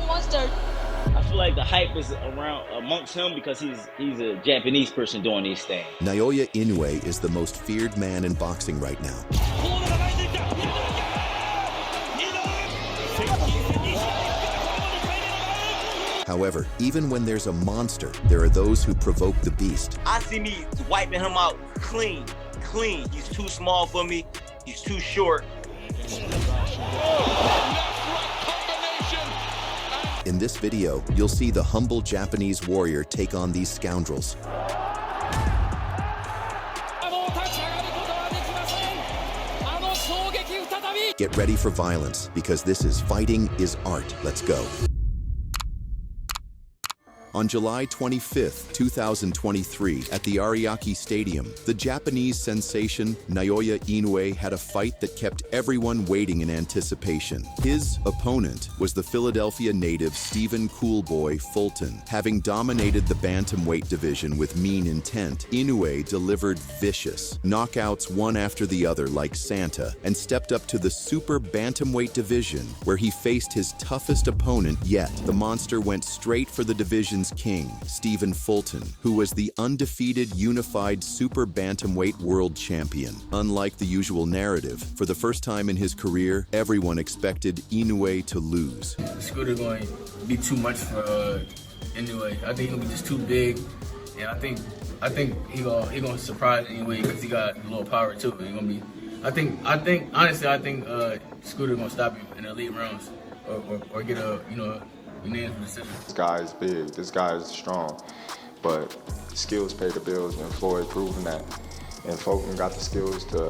monster. I feel like the hype is around amongst him because he's a Japanese person doing these things. Naoya Inoue is the most feared man in boxing right now. However, even when there's a monster, there are those who provoke the beast. I see me wiping him out clean. He's too small for me. He's too short. In this video, you'll see the humble Japanese warrior take on these scoundrels. Get ready for violence, because this is Fighting is Art. Let's go. On July 25, 2023, at the Ariake Stadium, the Japanese sensation Naoya Inoue had a fight that kept everyone waiting in anticipation. His opponent was the Philadelphia native Stephen "Coolboy" Fulton. Having dominated the bantamweight division with mean intent, Inoue delivered vicious knockouts one after the other like Santa, and stepped up to the super bantamweight division, where he faced his toughest opponent yet. The monster went straight for the division's king, Stephen Fulton, who was the undefeated unified super bantamweight world champion. Unlike the usual narrative, for the first time in his career, everyone expected Inoue to lose. Scooter going to be too much for Inoue. I think he'll be just too big, and I think he gonna surprise Inoue because he got a little power too. He gonna be. Honestly, I think Scooter gonna stop him in the elite rounds or get a unanimous decision. This guy is big, this guy is strong, but skills pay the bills, and Floyd proving that. And Fulton got the skills to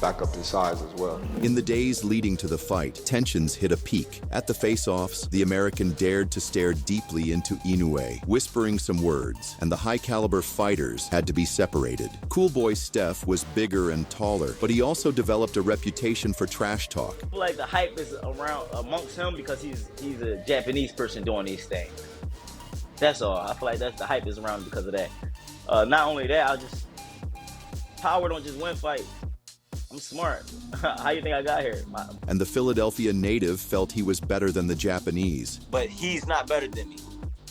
back up his size as well. In the days leading to the fight, tensions hit a peak. At the face-offs, the American dared to stare deeply into Inoue, whispering some words, and the high-caliber fighters had to be separated. Coolboy Steph was bigger and taller, but he also developed a reputation for trash talk. I feel like the hype is around amongst him because he's a Japanese person doing these things. That's all. I feel like the hype is around because of that. Not only that, power don't just win fights. I'm smart. How you think I got here? And the Philadelphia native felt he was better than the Japanese. But he's not better than me.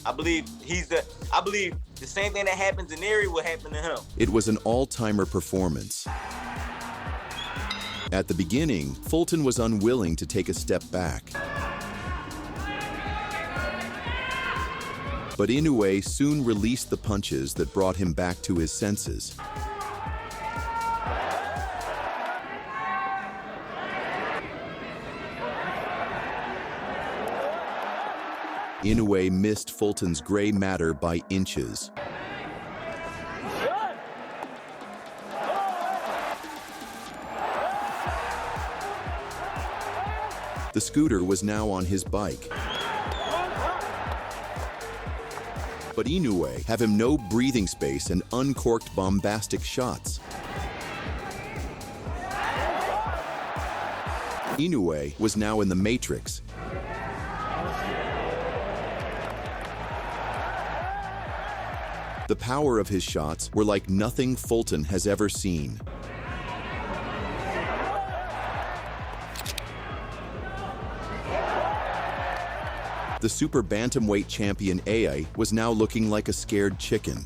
I believe the same thing that happens in Erie will happen to him. It was an all-timer performance. At the beginning, Fulton was unwilling to take a step back. But Inoue soon released the punches that brought him back to his senses. Inoue missed Fulton's gray matter by inches. The scooter was now on his bike. But Inoue have him no breathing space and uncorked bombastic shots. Inoue was now in the matrix. The power of his shots were like nothing Fulton has ever seen. The super bantamweight champion Inoue was now looking like a scared chicken.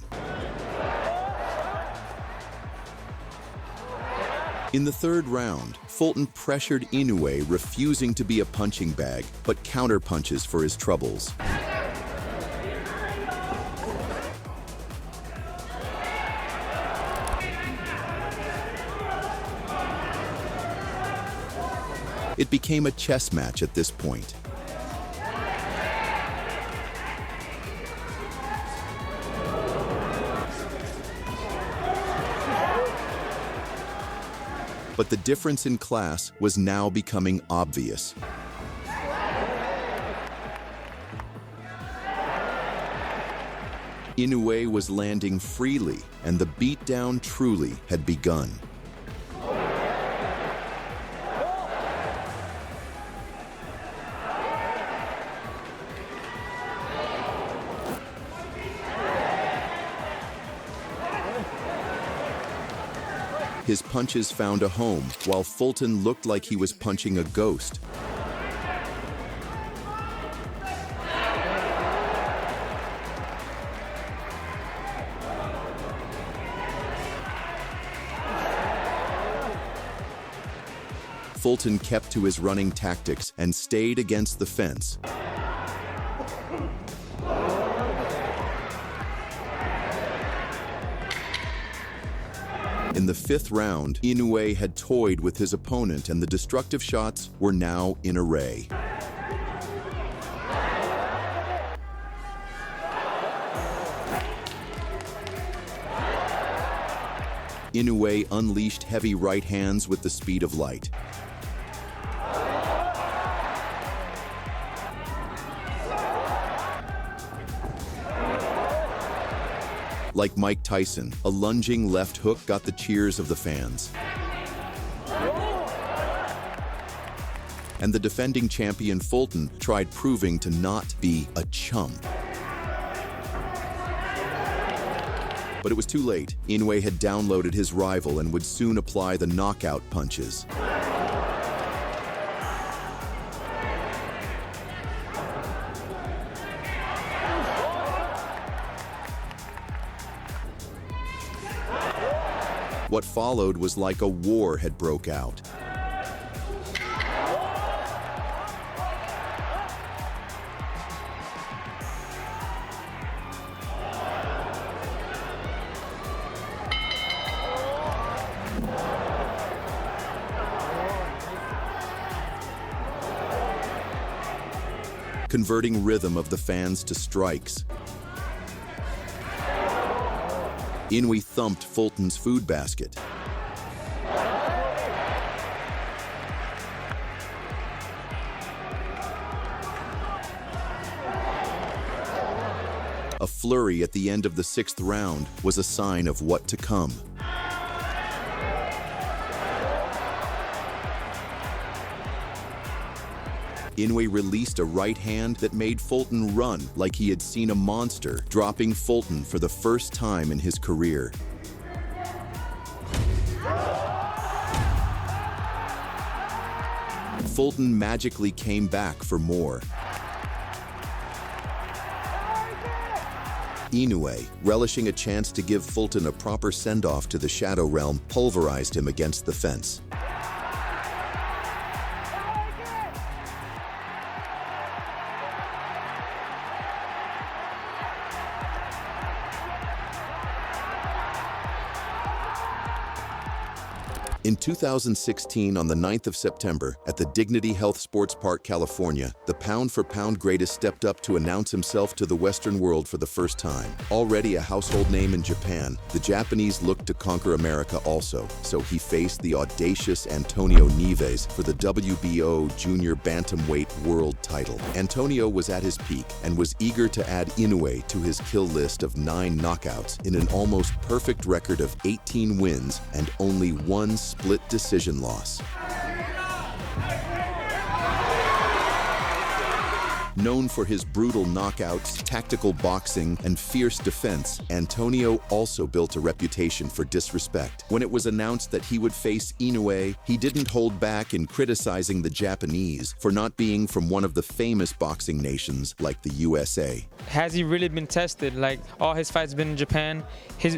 In the third round, Fulton pressured Inoue, refusing to be a punching bag, but counter-punches for his troubles. It became a chess match at this point. But the difference in class was now becoming obvious. Inoue was landing freely, and the beatdown truly had begun. His punches found a home, while Fulton looked like he was punching a ghost. Fulton kept to his running tactics and stayed against the fence. In the 5th round, Inoue had toyed with his opponent and the destructive shots were now in array. Inoue unleashed heavy right hands with the speed of light. Like Mike Tyson, a lunging left hook got the cheers of the fans. And the defending champion Fulton tried proving to not be a chump. But it was too late. Inoue had downloaded his rival and would soon apply the knockout punches. What followed was like a war had broke out. Converting rhythm of the fans to strikes. Inoue thumped Fulton's food basket. A flurry at the end of the 6th round was a sign of what to come. Inoue released a right hand that made Fulton run like he had seen a monster, dropping Fulton for the first time in his career. Fulton magically came back for more. Inoue, relishing a chance to give Fulton a proper send-off to the Shadow Realm, pulverized him against the fence. In 2016, on the 9th of September, at the Dignity Health Sports Park, California, the pound-for-pound greatest stepped up to announce himself to the Western world for the first time. Already a household name in Japan, the Japanese looked to conquer America also, so he faced the audacious Antonio Nieves for the WBO Junior Bantamweight World title. Antonio was at his peak and was eager to add Inoue to his kill list of 9 knockouts in an almost perfect record of 18 wins and only 1 split decision loss. Known for his brutal knockouts, tactical boxing, and fierce defense, Antonio also built a reputation for disrespect. When it was announced that he would face Inoue, he didn't hold back in criticizing the Japanese for not being from one of the famous boxing nations like the USA. Has he really been tested? Like, all his fights been in Japan.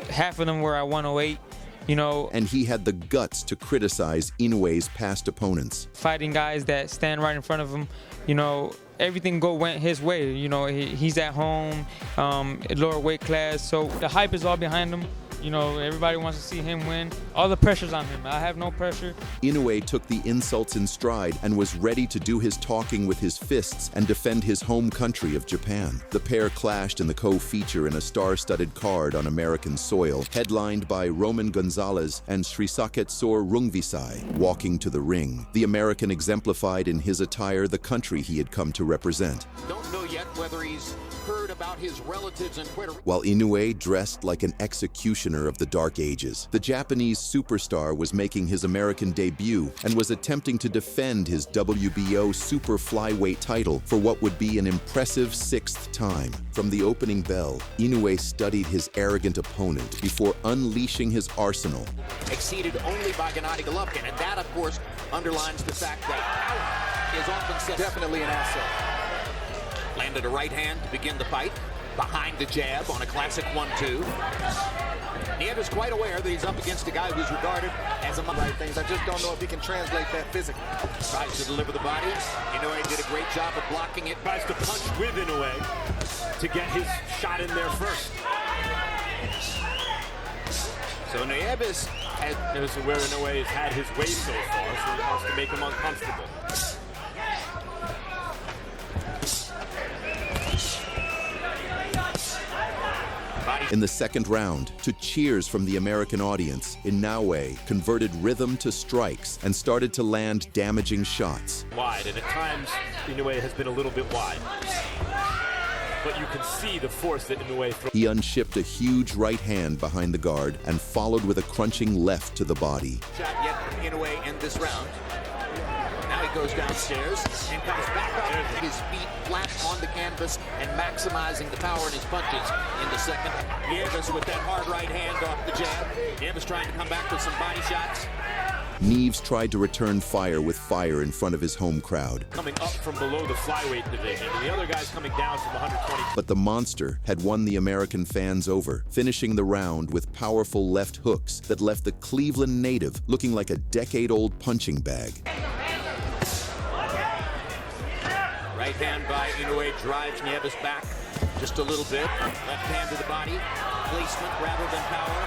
Half of them were at 108. You know, and he had the guts to criticize Inoue's past opponents. Fighting guys that stand right in front of him, you know, everything went his way. You know, he's at home, lower weight class, so the hype is all behind him. You know, everybody wants to see him win. All the pressure's on him. I have no pressure. Inoue took the insults in stride and was ready to do his talking with his fists and defend his home country of Japan. The pair clashed in the co-feature in a star-studded card on American soil, headlined by Roman Gonzalez and Srisaketsor Rungvisai walking to the ring. The American exemplified in his attire the country he had come to represent. Don't know yet whether he's heard about his relatives in Puerto Rico. While Inoue dressed like an executioner of the Dark Ages, the Japanese superstar was making his American debut and was attempting to defend his WBO super flyweight title for what would be an impressive 6th time. From the opening bell, Inoue studied his arrogant opponent before unleashing his arsenal. Exceeded only by Gennady Golovkin, and that, of course, underlines the fact that power is often said definitely an asset. Landed a right hand to begin the fight. behind the jab on a classic 1-2. Nieve's quite aware that he's up against a guy who's regarded as a right things. I just don't know if he can translate that physically. Tries to deliver the body. Inoue did a great job of blocking it. Tries to punch with Inoue to get his shot in there first. So Nieves has This is where Inoue has had his way so far, so he wants to make him uncomfortable. In the second round, to cheers from the American audience, Inoue converted rhythm to strikes and started to land damaging shots. Wide, and at times Inoue has been a little bit wide. But you can see the force that Inoue throws. He unshipped a huge right hand behind the guard and followed with a crunching left to the body. shot yet from Inoue in this round. Now he goes downstairs and comes back up. His feet flat on the canvas and maximizing the power in his punches in the second. Nieves with that hard right hand off the jab. Nieves trying to come back with some body shots. Nieves tried to return fire with fire in front of his home crowd. Coming up from below the flyweight division, and the other guy's coming down from 120. But the monster had won the American fans over, finishing the round with powerful left hooks that left the Cleveland native looking like a decade-old punching bag. Right hand by Inoue drives Nieves back just a little bit. Left hand to the body. Placement rather than power.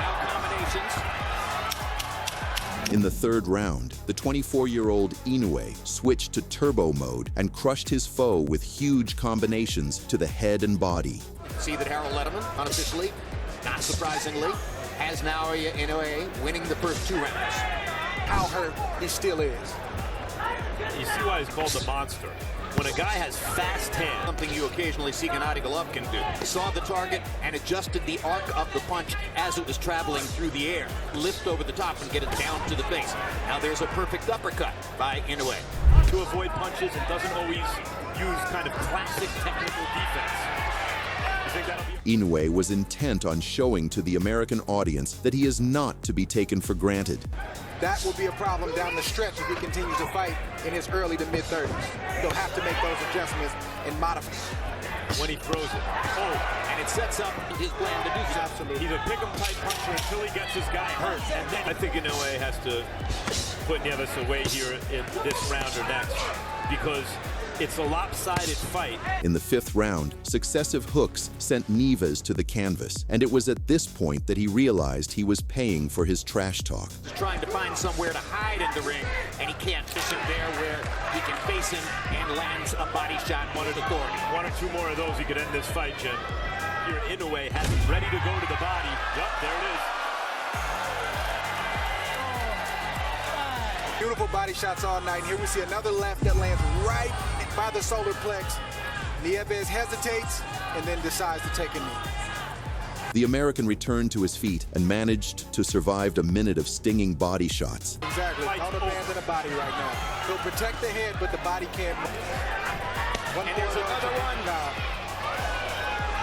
Now combinations. In the third round, the 24-year-old Inoue switched to turbo mode and crushed his foe with huge combinations to the head and body. See that Harold Letterman, unofficially, not surprisingly, has Naoya Inoue winning the first 2 rounds. How hurt he still is. You see why he's called the monster. When a guy has fast hands, Something you occasionally see Gennady Golovkin do. He saw the target and adjusted the arc of the punch as it was traveling through the air. Lift over the top and get it down to the face. Now there's a perfect uppercut by Inoue. to avoid punches and doesn't always use kind of classic technical defense. You think that'll be... Inoue was intent on showing to the American audience that he is not to be taken for granted. That will be a problem down the stretch if he continues to fight in his early to mid-30s. He'll have to make those adjustments and modify. When he throws it. Oh, And it sets up his plan to do so. Absolutely. he's a pick-em type puncher until he gets his guy hurt. And then I think Inoue has to put Nieves away here in this round or next because it's a lopsided fight. In the fifth round, successive hooks sent Nieves to the canvas, and it was at this point that he realized he was paying for his trash talk. He's trying to find somewhere to hide in the ring, and he can't fish him there where he can face him and lands a body shot on an authority. One or two more of those, he could end this fight, Jim. Here, Inoue has him ready to go to the body. Yup, there it is. Beautiful body shots all night. Here we see another left that lands right by the solar plex. Nieves hesitates and then decides to take a knee. The American returned to his feet and managed to survive a minute of stinging body shots. Exactly. Don't abandon the body right now. He'll protect the head, but the body can't move. And there's another one.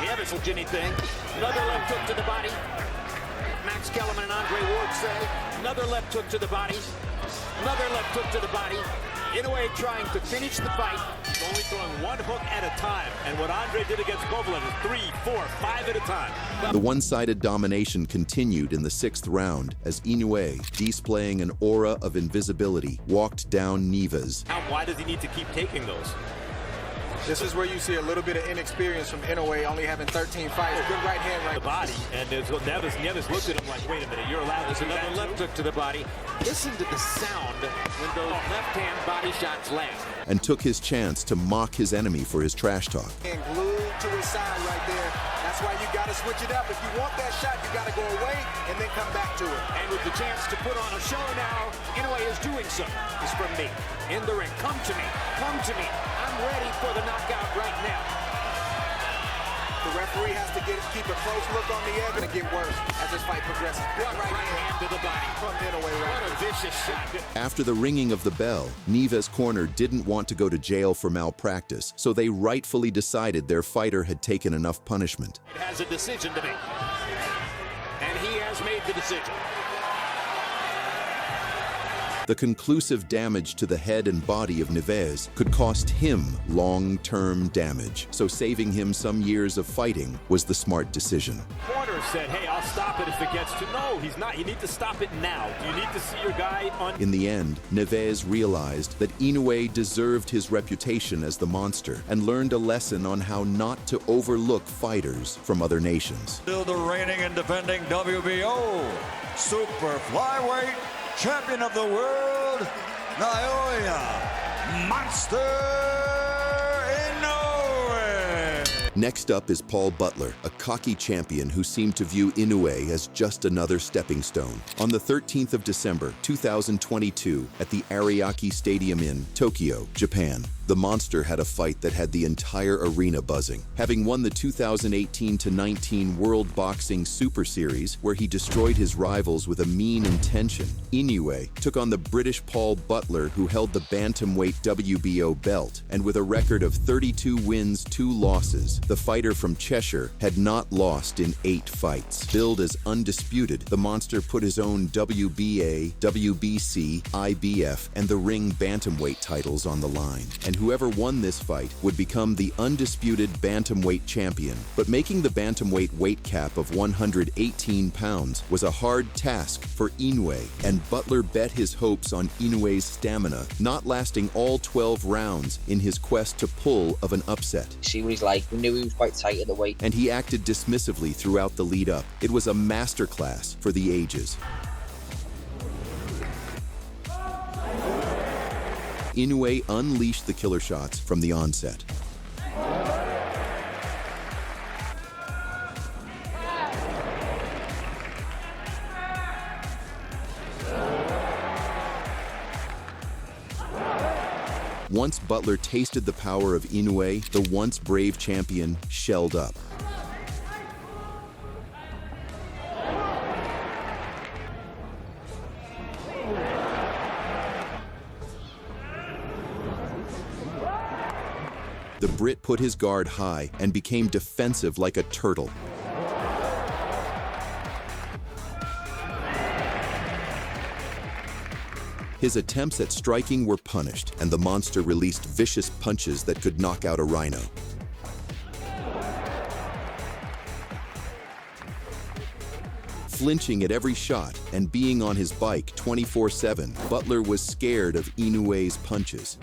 Nieves will do anything. Another left hook to the body. Max Kellerman and Andre Ward say. Another left hook to the body. Another left hook to the body. Inoue trying to finish the fight. He's only throwing one hook at a time. And what Andre did against Kovalev is 3, 4, 5 at a time. The one-sided domination continued in the sixth round as Inoue, displaying an aura of invisibility, walked down Nieves. Why does he need to keep taking those? This is where you see a little bit of inexperience from Inoue, only having 13 fights. Good right hand right The body, and there's Nieves looked at him like, wait a minute, you're allowed to There's do another that left too? hook to the body. Listen to the sound when those left-hand body shots land. And took his chance to mock his enemy for his trash talk. and glued to his side right there. That's why you got to switch it up. If you want that shot, you got to go away and then come back to it. And with the chance to put on a show now, Inoue is doing so. It's from me. In the ring. Come to me. Come to me. I'm ready for the knockout right now. The referee has to keep a close look on the edge and get worse as this fight progresses. Good Right hand to the body. from Inoue right What a vicious shot. After the ringing of the bell, Nieves' corner didn't want to go to jail for malpractice, so they rightfully decided their fighter had taken enough punishment. It has a decision to make. And he has made the decision. The conclusive damage to the head and body of Neves could cost him long-term damage, so saving him some years of fighting was the smart decision. Corner said, hey, I'll stop it if it gets to. No, he's not. You need to stop it now. Do you need to see your guy on? In the end, Neves realized that Inoue deserved his reputation as the monster and learned a lesson on how not to overlook fighters from other nations. Still the reigning and defending WBO super flyweight champion of the world, Naoya Monster Inoue. Next up is Paul Butler, a cocky champion who seemed to view Inoue as just another stepping stone. On the 13th of December, 2022, at the Ariake Stadium in Tokyo, Japan, the monster had a fight that had the entire arena buzzing. Having won the 2018-19 World Boxing Super Series, where he destroyed his rivals with a mean intention, Inoue took on the British Paul Butler, who held the bantamweight WBO belt, and with a record of 32 wins, 2 losses, the fighter from Cheshire had not lost in 8 fights. Billed as undisputed, the monster put his own WBA, WBC, IBF, and the ring bantamweight titles on the line, and whoever won this fight would become the undisputed bantamweight champion. But making the bantamweight weight cap of 118 pounds was a hard task for Inoue, and Butler bet his hopes on Inoue's stamina, not lasting all 12 rounds in his quest to pull of an upset. She was like, we knew he was quite tight at the weight. And he acted dismissively throughout the lead-up. It was a masterclass for the ages. Inoue unleashed the killer shots from the onset. Once Butler tasted the power of Inoue, the once brave champion shelled up. The Brit put his guard high and became defensive like a turtle. His attempts at striking were punished, and the monster released vicious punches that could knock out a rhino. Flinching at every shot and being on his bike 24/7, Butler was scared of Inoue's punches.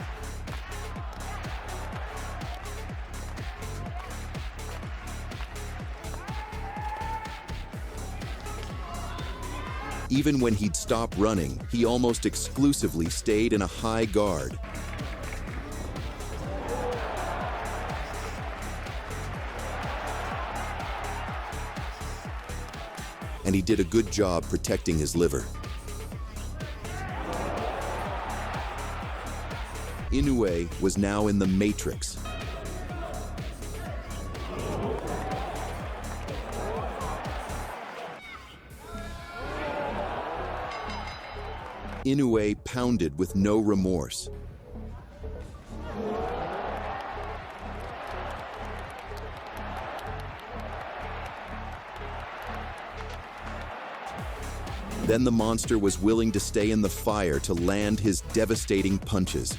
Even when he'd stop running, he almost exclusively stayed in a high guard. And he did a good job protecting his liver. Inoue was now in the matrix. Inoue pounded with no remorse. Then the monster was willing to stay in the fire to land his devastating punches.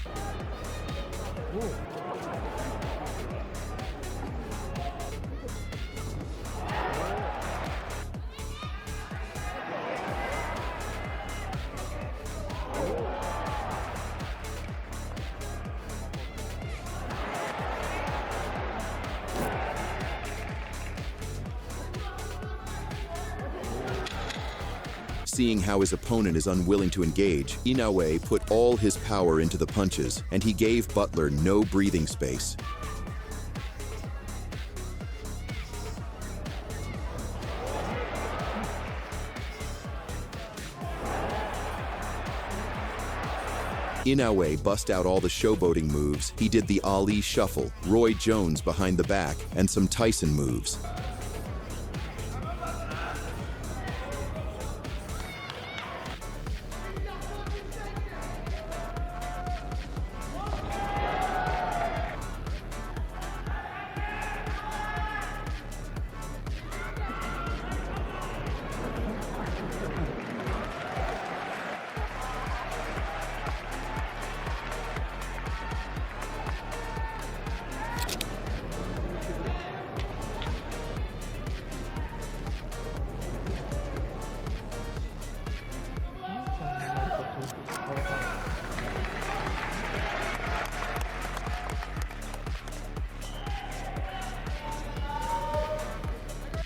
Seeing how his opponent is unwilling to engage, Inoue put all his power into the punches, and he gave Butler no breathing space. Inoue bust out all the showboating moves. He did the Ali shuffle, Roy Jones behind the back, and some Tyson moves.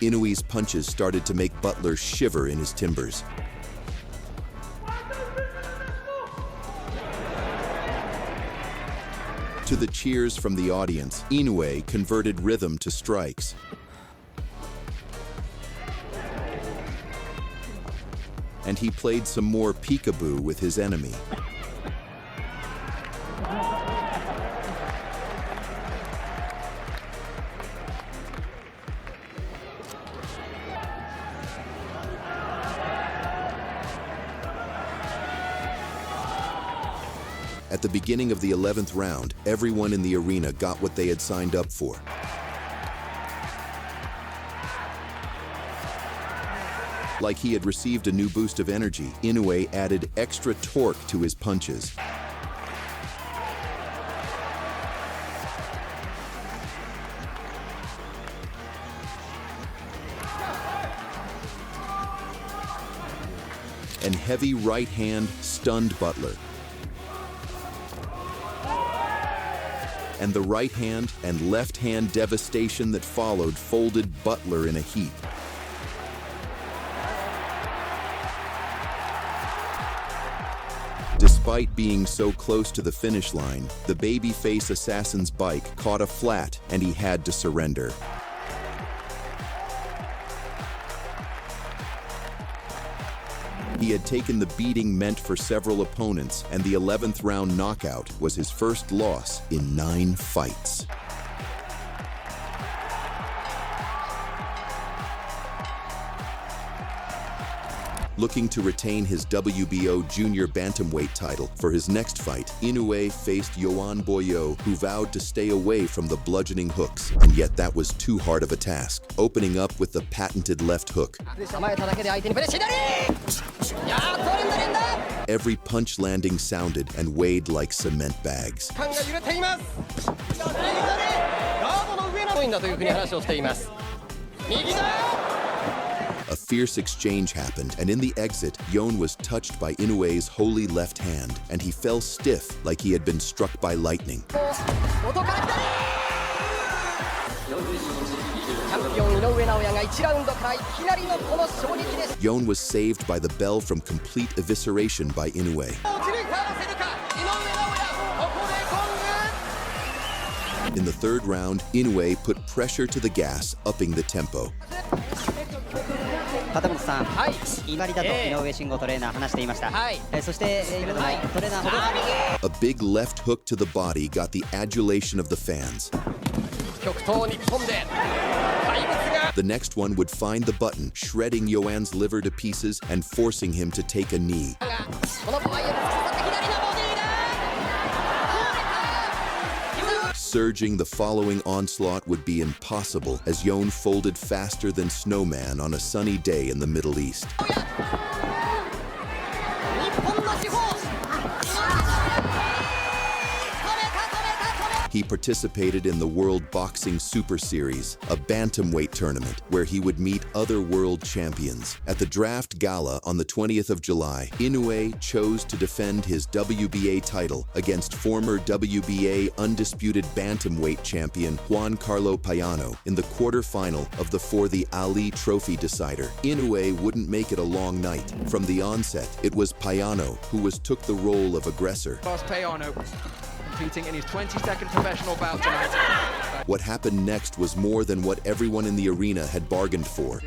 Inoue's punches started to make Butler shiver in his timbers. To the cheers from the audience, Inoue converted rhythm to strikes. And he played some more peekaboo with his enemy. At the beginning of the 11th round, everyone in the arena got what they had signed up for. Like he had received a new boost of energy, Inoue added extra torque to his punches. And heavy right hand stunned Butler. And the right hand and left hand devastation that followed folded Butler in a heap. Despite being so close to the finish line, the babyface assassin's bike caught a flat and he had to surrender. He had taken the beating meant for several opponents, and the 11th round knockout was his first loss in 9 fights. Looking to retain his WBO junior bantamweight title for his next fight, Inoue faced Yoan Boyo, who vowed to stay away from the bludgeoning hooks, and yet that was too hard of a task, opening up with the patented left hook. Every punch landing sounded and weighed like cement bags. A fierce exchange happened, and in the exit, Yoan was touched by Inoue's holy left hand, and he fell stiff like he had been struck by lightning. Yoan was saved by the bell from complete evisceration by Inoue. In the 3rd round, Inoue put pressure to the gas, upping the tempo. A big left hook to the body got the adulation of the fans. The next one would find the button, shredding Yoan's liver to pieces and forcing him to take a knee. Surging the following onslaught would be impossible, as Yoan folded faster than snowman on a sunny day in the Middle East. He participated in the World Boxing Super Series, a bantamweight tournament where he would meet other world champions. At the draft gala on the 20th of July, Inoue chose to defend his WBA title against former WBA undisputed bantamweight champion Juan Carlo Payano in the quarterfinal of the For the Ali Trophy decider. Inoue wouldn't make it a long night. From the onset, it was Payano who took the role of aggressor. Payano, competing in his 22nd professional bout tonight. What happened next was more than what everyone in the arena had bargained for.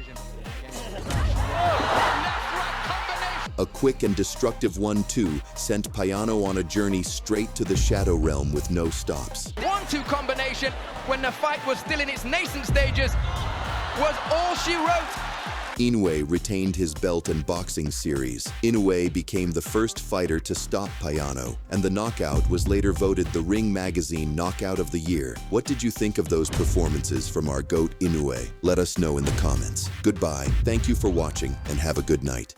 A quick and destructive 1-2 sent Payano on a journey straight to the Shadow Realm with no stops. 1-2 combination, when the fight was still in its nascent stages, was all she wrote. Inoue retained his belt and boxing series. Inoue became the first fighter to stop Payano, and the knockout was later voted the Ring Magazine Knockout of the Year. What did you think of those performances from our GOAT Inoue? Let us know in the comments. Goodbye, thank you for watching, and have a good night.